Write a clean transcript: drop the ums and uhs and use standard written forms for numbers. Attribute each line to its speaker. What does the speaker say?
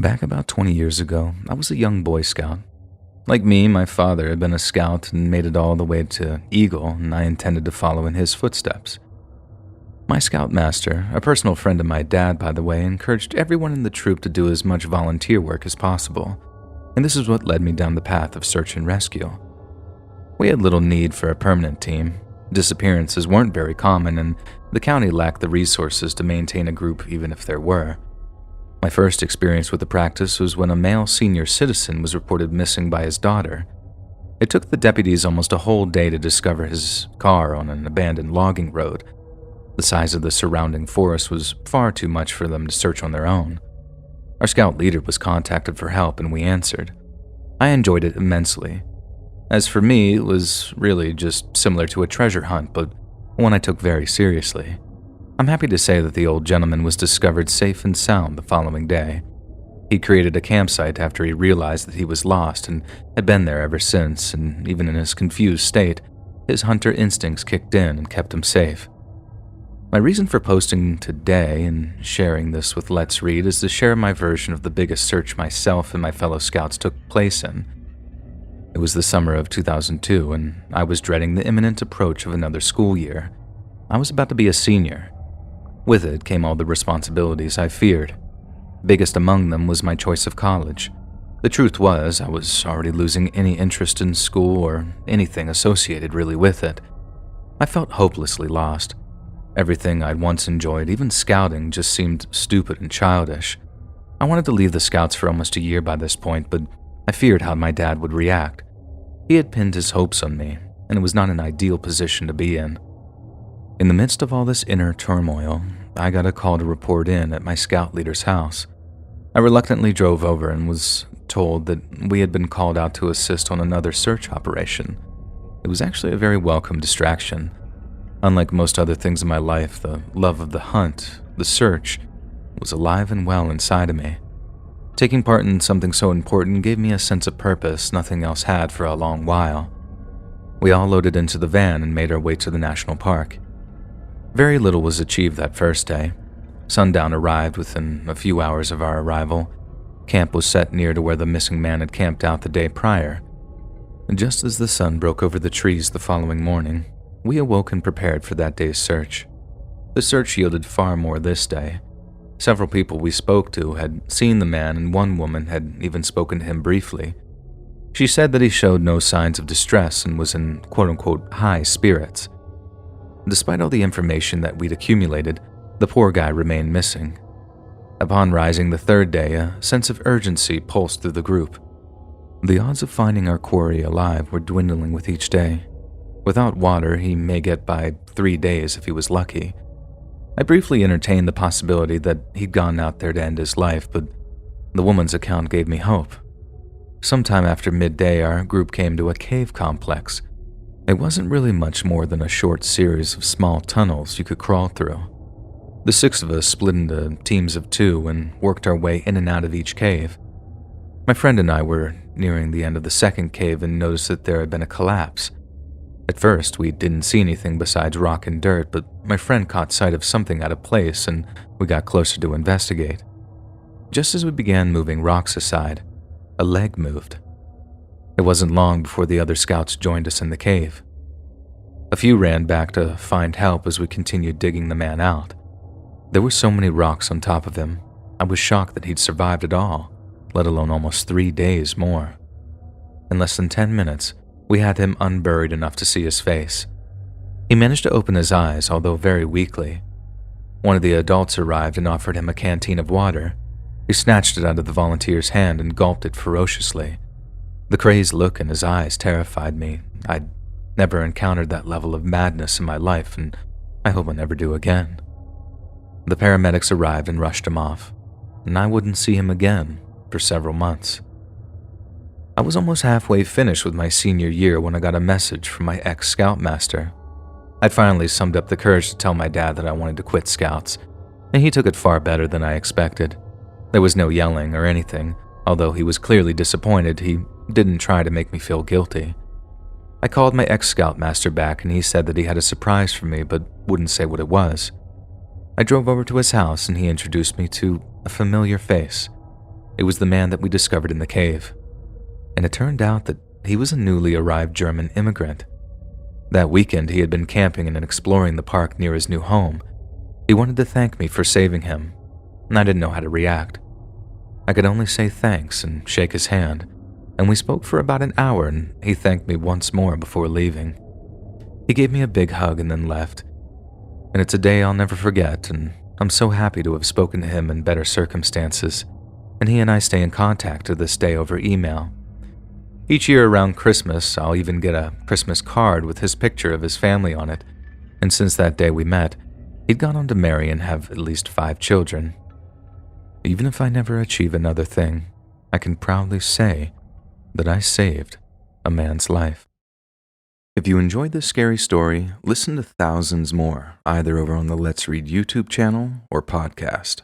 Speaker 1: Back about 20 years ago, I was a young Boy Scout. Like me, my father had been a scout and made it all the way to Eagle, and I intended to follow in his footsteps. My scoutmaster, a personal friend of my dad by the way, encouraged everyone in the troop to do as much volunteer work as possible, and this is what led me down the path of search and rescue. We had little need for a permanent team. Disappearances weren't very common, and the county lacked the resources to maintain a group even if there were. My first experience with the practice was when a male senior citizen was reported missing by his daughter. It took the deputies almost a whole day to discover his car on an abandoned logging road. The size of the surrounding forest was far too much for them to search on their own. Our scout leader was contacted for help and we answered. I enjoyed it immensely. As for me, it was really just similar to a treasure hunt, but one I took very seriously. I'm happy to say that the old gentleman was discovered safe and sound the following day. He created a campsite after he realized that he was lost and had been there ever since, and even in his confused state, his hunter instincts kicked in and kept him safe. My reason for posting today and sharing this with Let's Read is to share my version of the biggest search myself and my fellow scouts took place in. It was the summer of 2002, and I was dreading the imminent approach of another school year. I was about to be a senior. With it came all the responsibilities I feared. Biggest among them was my choice of college. The truth was, I was already losing any interest in school or anything associated really with it. I felt hopelessly lost. Everything I'd once enjoyed, even scouting, just seemed stupid and childish. I wanted to leave the scouts for almost a year by this point, but I feared how my dad would react. He had pinned his hopes on me, and it was not an ideal position to be in. In the midst of all this inner turmoil, I got a call to report in at my scout leader's house. I reluctantly drove over and was told that we had been called out to assist on another search operation. It was actually a very welcome distraction. Unlike most other things in my life, the love of the hunt, the search, was alive and well inside of me. Taking part in something so important gave me a sense of purpose nothing else had for a long while. We all loaded into the van and made our way to the national park. Very little was achieved that first day. Sundown arrived within a few hours of our arrival. Camp was set near to where the missing man had camped out the day prior. And just as the sun broke over the trees the following morning, we awoke and prepared for that day's search. The search yielded far more this day. Several people we spoke to had seen the man, and one woman had even spoken to him briefly. She said that he showed no signs of distress and was in quote-unquote high spirits. Despite all the information that we'd accumulated, the poor guy remained missing. Upon rising the third day, a sense of urgency pulsed through the group. The odds of finding our quarry alive were dwindling with each day. Without water, he may get by 3 days if he was lucky. I briefly entertained the possibility that he'd gone out there to end his life, but the woman's account gave me hope. Sometime after midday, our group came to a cave complex. It wasn't really much more than a short series of small tunnels you could crawl through. The 6 of us split into teams of 2 and worked our way in and out of each cave. My friend and I were nearing the end of the second cave and noticed that there had been a collapse. At first, we didn't see anything besides rock and dirt, but my friend caught sight of something out of place and we got closer to investigate. Just as we began moving rocks aside, a leg moved. It wasn't long before the other scouts joined us in the cave. A few ran back to find help as we continued digging the man out. There were so many rocks on top of him, I was shocked that he'd survived at all, let alone almost 3 days more. In less than 10 minutes, we had him unburied enough to see his face. He managed to open his eyes, although very weakly. One of the adults arrived and offered him a canteen of water. He snatched it out of the volunteer's hand and gulped it ferociously. The crazed look in his eyes terrified me. I'd never encountered that level of madness in my life, and I hope I never do again. The paramedics arrived and rushed him off, and I wouldn't see him again for several months. I was almost halfway finished with my senior year when I got a message from my ex-scoutmaster. I'd finally summed up the courage to tell my dad that I wanted to quit scouts, and he took it far better than I expected. There was no yelling or anything. Although he was clearly disappointed, he didn't try to make me feel guilty. I called my ex-scoutmaster back and he said that he had a surprise for me but wouldn't say what it was. I drove over to his house and he introduced me to a familiar face. It was the man that we discovered in the cave, and it turned out that he was a newly arrived German immigrant. That weekend, he had been camping and exploring the park near his new home. He wanted to thank me for saving him, and I didn't know how to react. I could only say thanks and shake his hand, and we spoke for about an hour, and he thanked me once more before leaving. He gave me a big hug and then left, and it's a day I'll never forget, and I'm so happy to have spoken to him in better circumstances, and he and I stay in contact to this day over email. Each year around Christmas, I'll even get a Christmas card with his picture of his family on it, and since that day we met, he'd gone on to marry and have at least 5 children. Even if I never achieve another thing, I can proudly say that I saved a man's life. If you enjoyed this scary story, listen to thousands more, either over on the Let's Read YouTube channel or podcast.